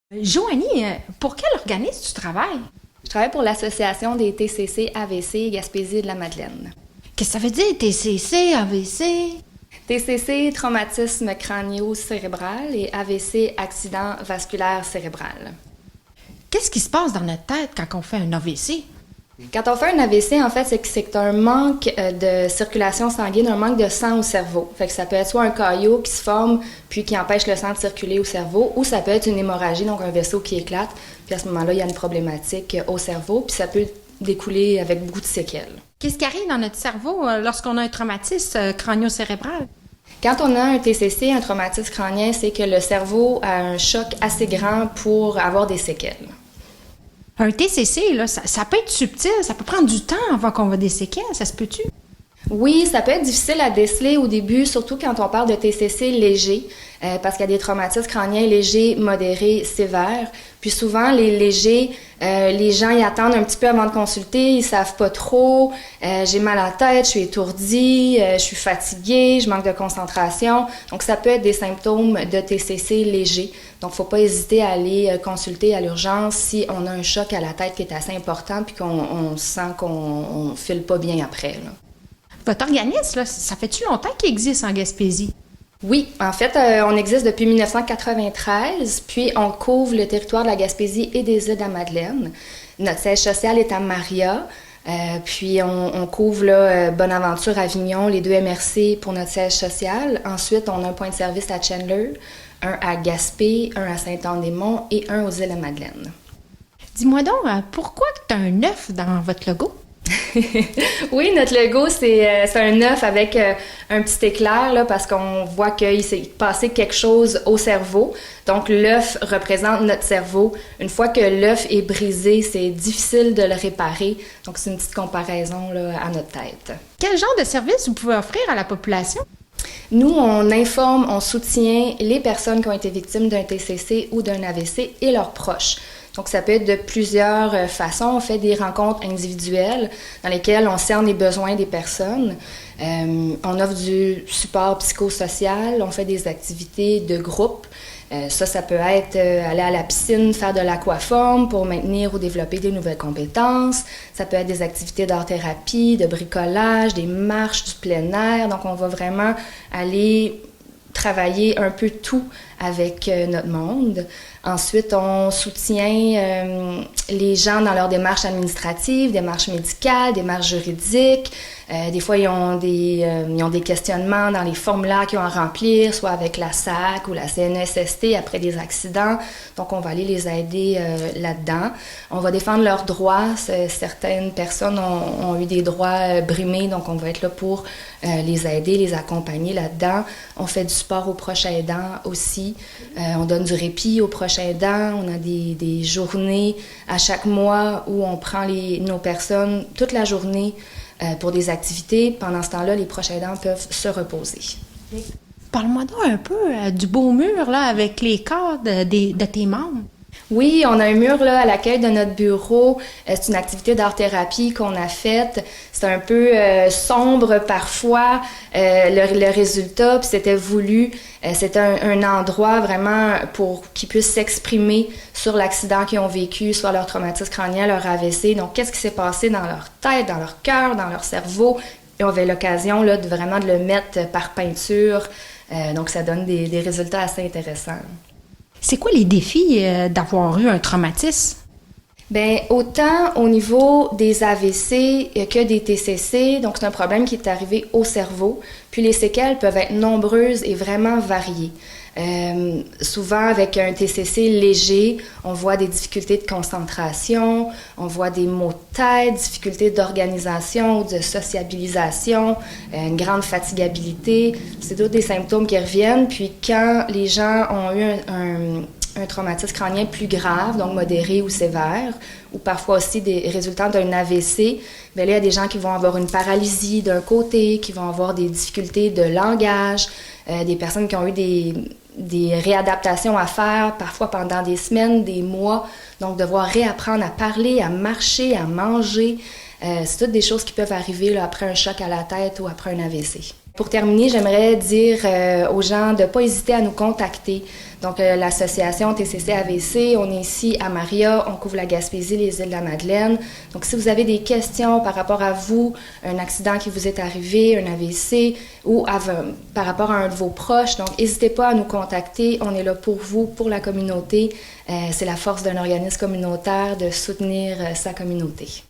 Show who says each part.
Speaker 1: Joanie, pour quel organisme tu travailles?
Speaker 2: Je travaille pour l'Association des TCC AVC Gaspésie de la Madeleine.
Speaker 1: Qu'est-ce que ça veut dire, TCC, AVC?
Speaker 2: TCC, traumatisme crânio-cérébral et AVC, accident vasculaire cérébral.
Speaker 1: Qu'est-ce qui se passe dans notre tête quand on fait un AVC?
Speaker 2: Quand on fait un AVC, en fait, c'est que c'est un manque de circulation sanguine, un manque de sang au cerveau. Fait que ça peut être soit un caillot qui se forme puis qui empêche le sang de circuler au cerveau, ou ça peut être une hémorragie, donc un vaisseau qui éclate. Puis à ce moment-là, il y a une problématique au cerveau, puis ça peut découler avec beaucoup de séquelles.
Speaker 1: Qu'est-ce qui arrive dans notre cerveau lorsqu'on a un traumatisme crânio-cérébral?
Speaker 2: Quand on a un TCC, un traumatisme crânien, c'est que le cerveau a un choc assez grand pour avoir des séquelles.
Speaker 1: Un TCC, là, ça peut être subtil, ça peut prendre du temps avant qu'on voit des séquelles, ça se peut-tu?
Speaker 2: Oui, ça peut être difficile à déceler au début, surtout quand on parle de TCC léger, parce qu'il y a des traumatismes crâniens légers, modérés, sévères. Puis souvent, les légers, les gens y attendent un petit peu avant de consulter, ils savent pas trop, j'ai mal à la tête, je suis étourdie, je suis fatiguée, je manque de concentration. Donc ça peut être des symptômes de TCC léger. Donc faut pas hésiter à aller consulter à l'urgence si on a un choc à la tête qui est assez important puis qu'on sent qu'on file pas bien après, là.
Speaker 1: Votre organisme, là, ça fait-tu longtemps qu'il existe en Gaspésie?
Speaker 2: Oui, en fait, on existe depuis 1993, puis on couvre le territoire de la Gaspésie et des îles de la Madeleine. Notre siège social est à Maria, puis on couvre là, Bonaventure, Avignon, les deux MRC pour notre siège social. Ensuite, on a un point de service à Chandler, un à Gaspé, un à Saint-Anne-des-Monts et un aux îles de la Madeleine.
Speaker 1: Dis-moi donc, pourquoi tu as un œuf dans votre logo?
Speaker 2: Oui, notre logo, c'est un œuf avec un petit éclair, là, parce qu'on voit qu'il s'est passé quelque chose au cerveau. Donc, l'œuf représente notre cerveau. Une fois que l'œuf est brisé, c'est difficile de le réparer. Donc, c'est une petite comparaison là, à notre tête.
Speaker 1: Quel genre de service vous pouvez offrir à la population?
Speaker 2: Nous, on informe, on soutient les personnes qui ont été victimes d'un TCC ou d'un AVC et leurs proches. Donc, ça peut être de plusieurs façons. On fait des rencontres individuelles dans lesquelles on cerne les besoins des personnes. On offre du support psychosocial, on fait des activités de groupe. Ça peut être aller à la piscine, faire de l'aquaforme pour maintenir ou développer des nouvelles compétences. Ça peut être des activités d'art-thérapie, de bricolage, des marches du plein air. Donc, on va vraiment aller travailler un peu tout avec notre monde. Ensuite, on soutient les gens dans leurs démarches administratives, démarches médicales, démarches juridiques. Des fois, ils ont des questionnements dans les formulaires qu'ils ont à remplir, soit avec la SAC ou la CNESST après des accidents. Donc, on va aller les aider là-dedans. On va défendre leurs droits. Certaines personnes ont eu des droits brimés, donc on va être là pour les aider, les accompagner là-dedans. On fait du support aux proches aidants aussi. On donne du répit aux proches aidants. On a des journées à chaque mois où on prend nos personnes toute la journée pour des activités. Pendant ce temps-là, les proches aidants peuvent se reposer.
Speaker 1: Parle-moi donc un peu du beau mur là, avec les corps de tes membres.
Speaker 2: Oui, on a un mur là, à l'accueil de notre bureau. C'est une activité d'art-thérapie qu'on a faite. C'est un peu sombre parfois, le résultat, puis c'était voulu. C'était un endroit vraiment pour qu'ils puissent s'exprimer sur l'accident qu'ils ont vécu, soit leur traumatisme crânien, leur AVC. Donc, qu'est-ce qui s'est passé dans leur tête, dans leur cœur, dans leur cerveau? Et on avait l'occasion là, de vraiment de le mettre par peinture. Donc, ça donne des résultats assez intéressants.
Speaker 1: C'est quoi les défis d'avoir eu un traumatisme?
Speaker 2: Bien, autant au niveau des AVC que des TCC, donc c'est un problème qui est arrivé au cerveau, puis les séquelles peuvent être nombreuses et vraiment variées. Souvent, avec un TCC léger, on voit des difficultés de concentration, on voit des maux de tête, difficultés d'organisation, de sociabilisation, une grande fatigabilité. C'est tous des symptômes qui reviennent. Puis quand les gens ont eu un traumatisme crânien plus grave, donc modéré ou sévère, ou parfois aussi des résultats d'un AVC, bien là, il y a des gens qui vont avoir une paralysie d'un côté, qui vont avoir des difficultés de langage, des personnes qui ont eu des réadaptations à faire, parfois pendant des semaines, des mois, donc devoir réapprendre à parler, à marcher, à manger. C'est toutes des choses qui peuvent arriver là, après un choc à la tête ou après un AVC. Pour terminer, j'aimerais dire aux gens de ne pas hésiter à nous contacter. Donc, l'association TCC AVC, on est ici à Maria, on couvre la Gaspésie, les îles de la Madeleine. Donc, si vous avez des questions par rapport à vous, un accident qui vous est arrivé, un AVC, ou par rapport à un de vos proches, donc n'hésitez pas à nous contacter. On est là pour vous, pour la communauté. C'est la force d'un organisme communautaire de soutenir sa communauté.